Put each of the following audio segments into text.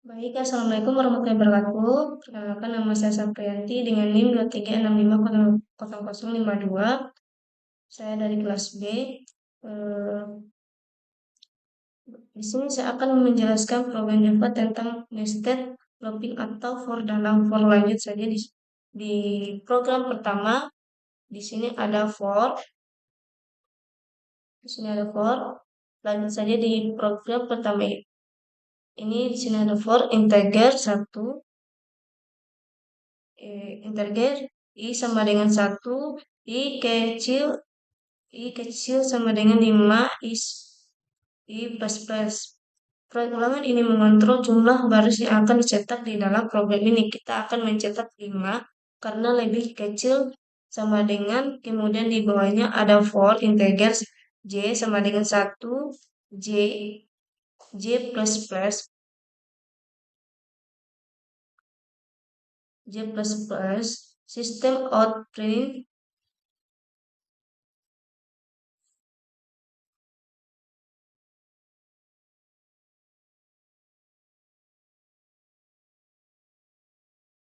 Baik, Assalamualaikum warahmatullahi wabarakatuh. Perkenalkan nama saya Sapriyanti dengan NIM 23650052. Saya dari kelas B. Eh, di sini saya akan menjelaskan program Java tentang nested looping atau for dalam for. Lanjut saja di program pertama. Di sini ada for. Di sini ada for. Lanjut saja di program pertama ini. Di sini ada for integer 1. Integer i sama dengan 1, i kecil sama dengan 5, i plus plus. Pengulangan ini mengontrol jumlah baris yang akan dicetak di dalam program ini. Kita akan mencetak 5 karena lebih kecil sama dengan, kemudian di bawahnya ada for integer j sama dengan 1, j j plus plus, system out print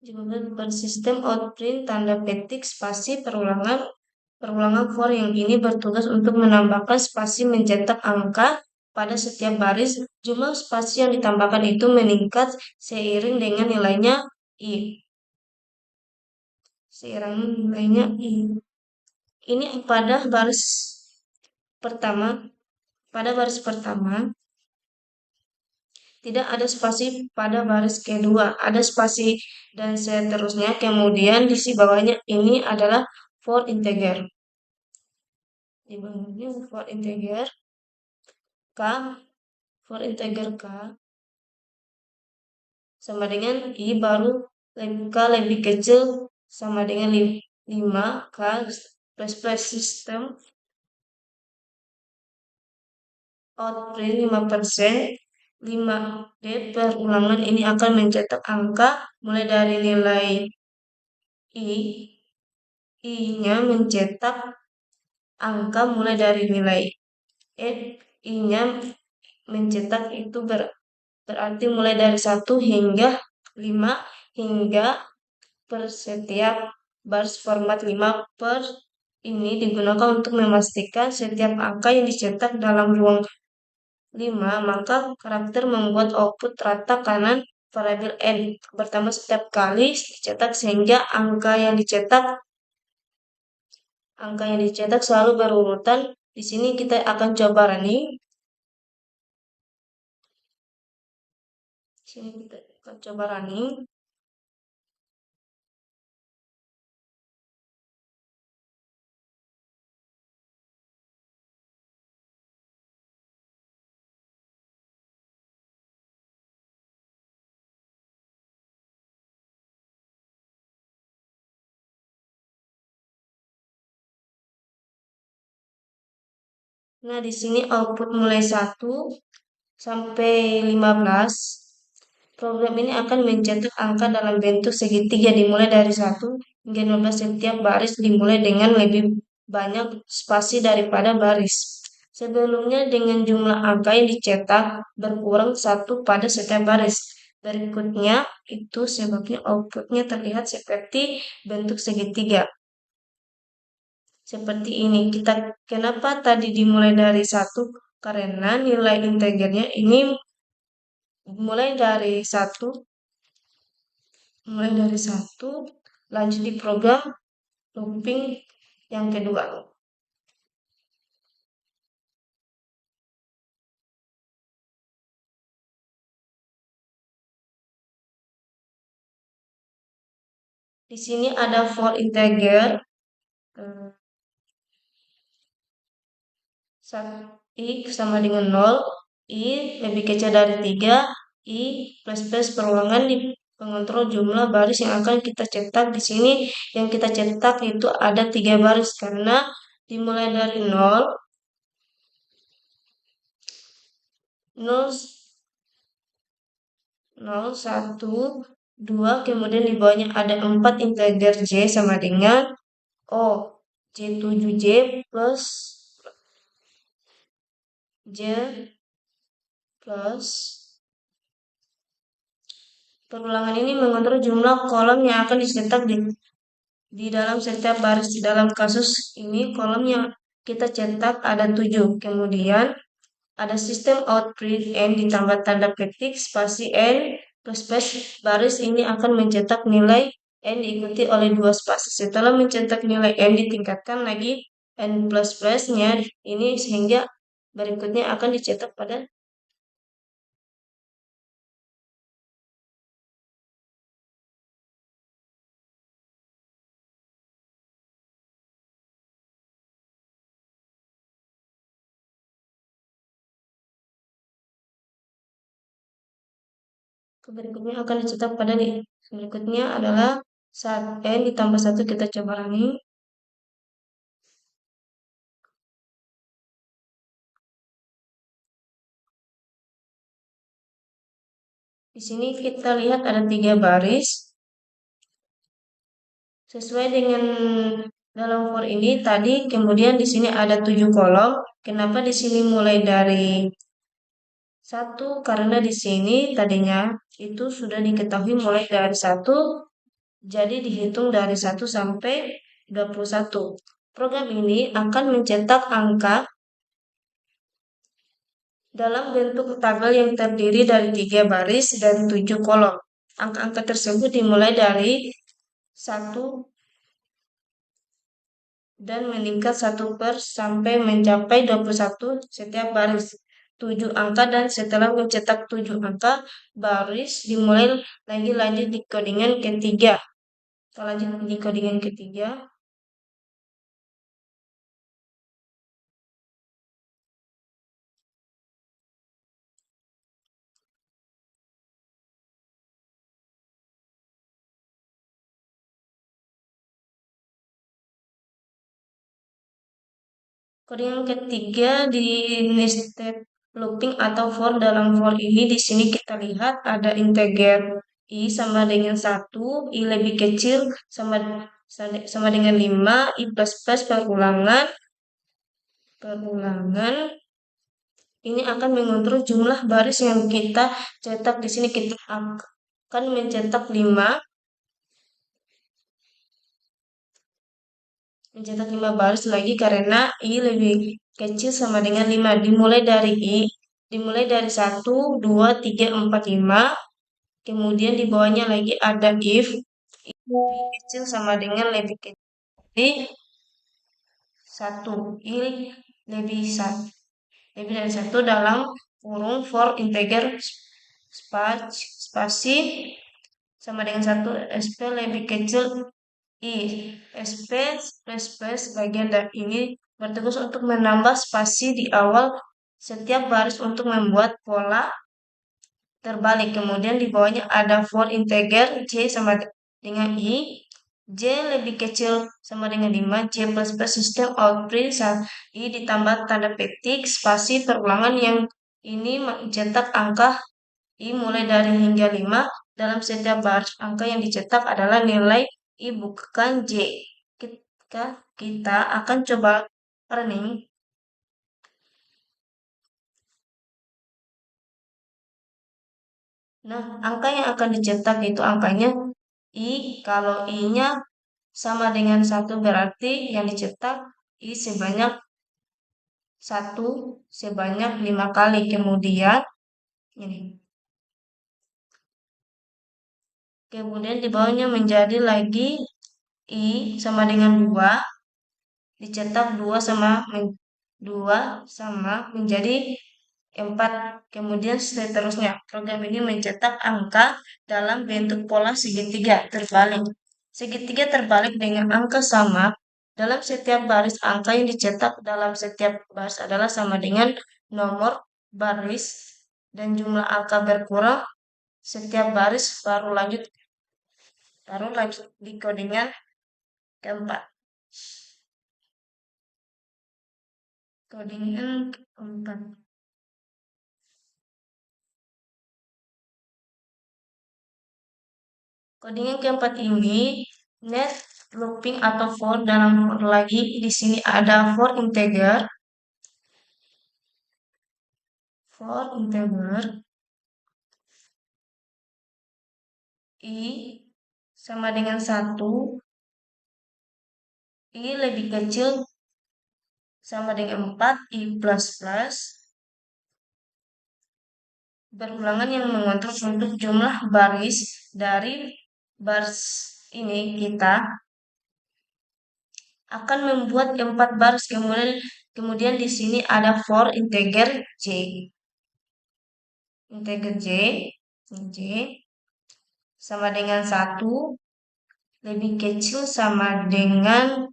juga bersistem outprint tanda petik spasi perulangan for yang ini bertugas untuk menambahkan spasi mencetak angka pada setiap baris. Jumlah spasi yang ditambahkan itu meningkat seiring dengan nilainya i. Seiring nilainya i. Ini pertama. Pada baris pertama tidak ada spasi, pada baris kedua ada spasi dan seterusnya. Kemudian di bawahnya ini adalah for integer. Di bawahnya for integer k, for integer k sama dengan i baru k lebih kecil sama dengan 5 k plus plus system outprint 5%. 5D perulangan ini akan mencetak angka mulai dari nilai i. I-nya mencetak angka mulai dari nilai i-nya mencetak itu berarti mulai dari 1 hingga 5 hingga per setiap baris format 5 per ini digunakan untuk memastikan setiap angka yang dicetak dalam ruang 5, maka karakter membuat output rata kanan variabel n bertambah setiap kali dicetak sehingga angka yang dicetak selalu berurutan. Di sini kita akan coba running. Di sini kita akan coba running. Nah, di sini output mulai 1 sampai 15. Program ini akan mencetak angka dalam bentuk segitiga dimulai dari 1 hingga 12. Setiap baris dimulai dengan lebih banyak spasi daripada baris sebelumnya dengan jumlah angka yang dicetak berkurang 1 pada setiap baris. Berikutnya itu sebabnya outputnya terlihat seperti bentuk segitiga. Seperti ini. Kenapa tadi dimulai dari 1? Karena nilai integernya ini mulai dari 1, lanjut di program looping yang kedua. Di sini ada for integer i sama dengan 0, i lebih kecil dari 3, i plus plus perulangan di pengontrol jumlah baris yang akan kita cetak. Di sini yang kita cetak itu ada 3 baris karena dimulai dari 0, 1, 2, kemudian di bawahnya ada 4 integer j sama dengan j7j plus j plus Perulangan ini mengontrol jumlah kolom yang akan dicetak di dalam setiap baris. Di dalam kasus ini kolom yang kita cetak ada 7. Kemudian ada sistem outprint n ditambah tanda petik spasi n plus plus. Baris ini akan mencetak nilai n diikuti oleh 2 spasi. Setelah mencetak nilai n ditingkatkan lagi n plus plusnya ini sehingga berikutnya akan dicetak pada berikutnya akan dicetak pada berikutnya adalah saat n ditambah 1 kita coba running. Di sini kita lihat ada 3 baris. Sesuai dengan dalam for ini tadi, kemudian di sini ada 7 kolom. Kenapa di sini mulai dari 1? Karena di sini tadinya itu sudah diketahui mulai dari 1, jadi dihitung dari 1 sampai 21. Program ini akan mencetak angka dalam bentuk tabel yang terdiri dari 3 baris dan 7 kolom. Angka-angka tersebut dimulai dari 1 dan meningkat 1 per sampai mencapai 21 setiap baris. 7 angka dan setelah mencetak 7 angka, baris dimulai lagi lanjut di codingan ketiga. Kita lanjut di codingan ketiga. Kode yang ketiga di nested looping atau for. Dalam for ini di sini kita lihat ada integer i sama dengan 1, i lebih kecil sama dengan 5, i plus plus perulangan ini akan mengontrol jumlah baris yang kita cetak. Di sini kita akan mencetak 5 baris lagi karena i lebih kecil sama dengan 5. Dimulai dari 1, 2, 3, 4, 5. Kemudian di bawahnya lagi ada if i lebih kecil sama dengan lebih kecil dari 1. I lebih dari 1 dalam kurung for integer spasi sama dengan 1 sp lebih kecil i. Sp plus plus bagian dari ini bertugas untuk menambah spasi di awal setiap baris untuk membuat pola terbalik. Kemudian di bawahnya ada for integer j sama dengan i. J lebih kecil sama dengan 5, j plus plus sistem outprint saat i ditambah tanda petik spasi perulangan yang ini mencetak angka i mulai dari hingga 5. Dalam setiap baris angka yang dicetak adalah nilai i bukan j. Kita akan coba running. Nah, angka yang akan dicetak itu angkanya i. Kalau i-nya sama dengan 1 berarti yang dicetak i sebanyak 5 kali. Kemudian ini. Kemudian di bawahnya menjadi lagi i sama dengan 2. Dicetak 2 sama menjadi 4. Kemudian seterusnya. Program ini mencetak angka dalam bentuk pola segitiga terbalik. Segitiga terbalik dengan angka sama dalam setiap baris. Angka yang dicetak dalam setiap baris adalah sama dengan nomor baris dan jumlah angka berkurang setiap baris. Baru lanjut di codingan keempat. Codingan keempat. Codingan keempat ini net looping atau for. Dalam for lagi di sini ada for integer I sama dengan 1, I lebih kecil sama dengan 4, I plus plus, berulangan yang mengontrol untuk jumlah baris dari baris ini kita akan membuat 4 baris, kemudian di sini ada for integer J. Integer J sama dengan 1 lebih kecil sama dengan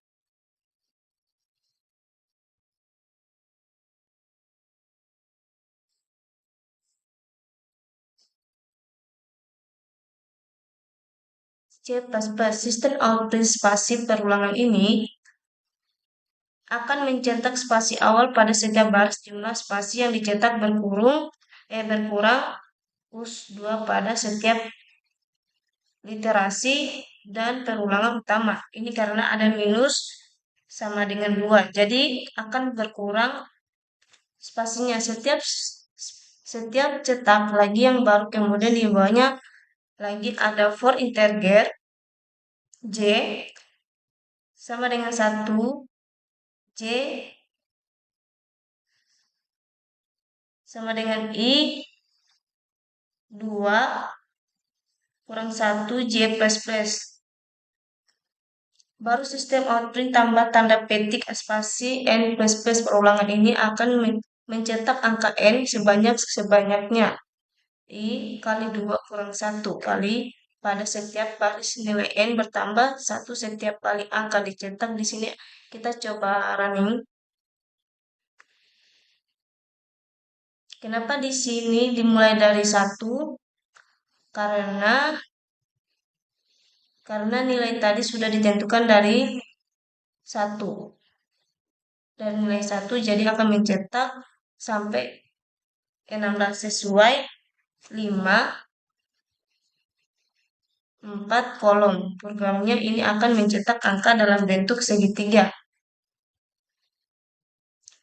C plus plus. Sistem output spasi perulangan ini akan mencetak spasi awal pada setiap baris. Jumlah spasi yang dicetak berkurang us 2 pada setiap literasi dan perulangan utama. Ini karena ada minus sama dengan 2. Jadi akan berkurang spasinya setiap cetak lagi yang baru, kemudian di bawahnya lagi ada for integer J sama dengan 1, J sama dengan I 2 kurang 1 J plus plus. Baru sistem output tambah tanda petik spasi N plus plus perulangan ini akan mencetak angka N sebanyak-sebanyaknya. I kali 2 kurang 1 kali pada setiap baris nilai N bertambah 1 setiap kali angka dicetak. Di sini kita coba running. Kenapa di sini dimulai dari 1? Karena nilai tadi sudah ditentukan dari 1. Dan nilai 1 jadi akan mencetak sampai 16 sesuai 5, 4 kolom. Programnya ini akan mencetak angka dalam bentuk segitiga.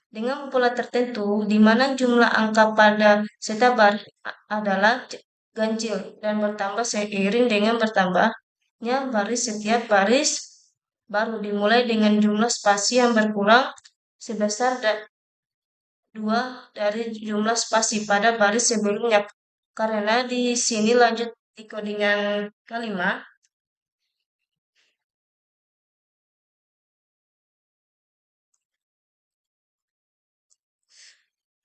Dengan pola tertentu, di mana jumlah angka pada setiap baris adalah ganjil dan bertambah seiring dengan bertambahnya baris. Setiap baris baru dimulai dengan jumlah spasi yang berkurang sebesar 2 dari jumlah spasi pada baris sebelumnya. Karena di sini lanjut di codingan kelima.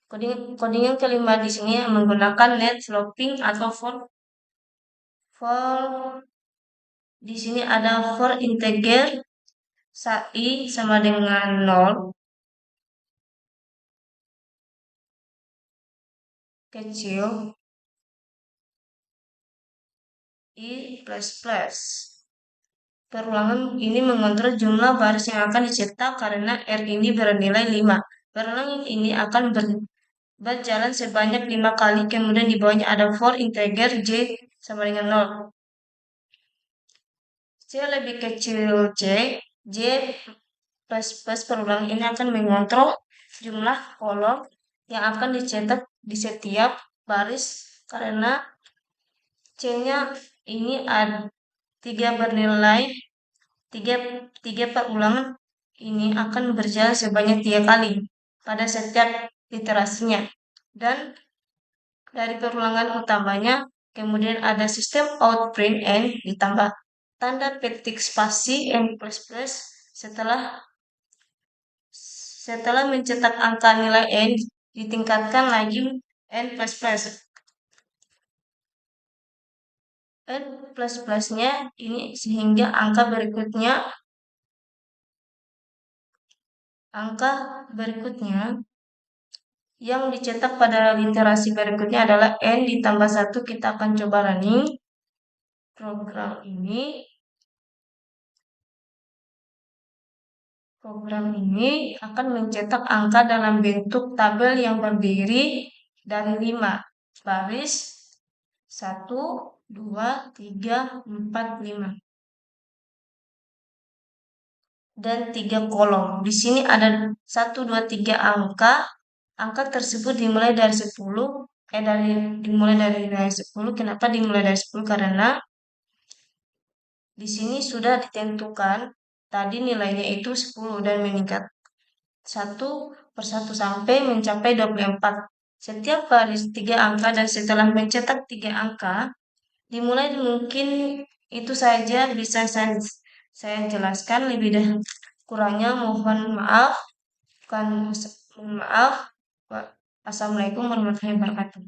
Codingan kelima di sini menggunakan net sloping atau for di sini ada for integer I sama dengan 0 kecil I plus plus. Perulangan ini mengontrol jumlah baris yang akan dicetak karena R ini bernilai 5. Perulangan ini akan berjalan sebanyak 5 kali, kemudian di bawahnya ada for integer J sama dengan 0. C lebih kecil J plus plus perulangan ini akan mengontrol jumlah kolom yang akan dicetak di setiap baris karena C-nya ini ada 3 bernilai 3 perulangan ini akan berjalan sebanyak 3 kali pada setiap literasinya. Dan dari perulangan utamanya kemudian ada sistem outprint N ditambah tanda petik spasi N plus plus setelah mencetak angka nilai N ditingkatkan lagi N plus plus. N plus plusnya ini sehingga angka berikutnya yang dicetak pada literasi berikutnya adalah N ditambah 1. Kita akan coba running program ini. Program ini akan mencetak angka dalam bentuk tabel yang berdiri dari 5 baris 1, 2, 3, 4, 5 dan 3 kolom. Di sini ada 1, 2, 3 angka. Angka tersebut dimulai dari 10. Dimulai dari nilai 10. Kenapa dimulai dari 10? Karena Di sini sudah ditentukan tadi nilainya itu 10 dan meningkat satu per satu sampai mencapai 24. Setiap baris 3 angka dan setelah mencetak 3 angka, dimulai mungkin itu saja bisa saya jelaskan lebih dahulu. Kurangnya mohon maaf. Bukan mohon maaf. Assalamualaikum warahmatullahi wabarakatuh.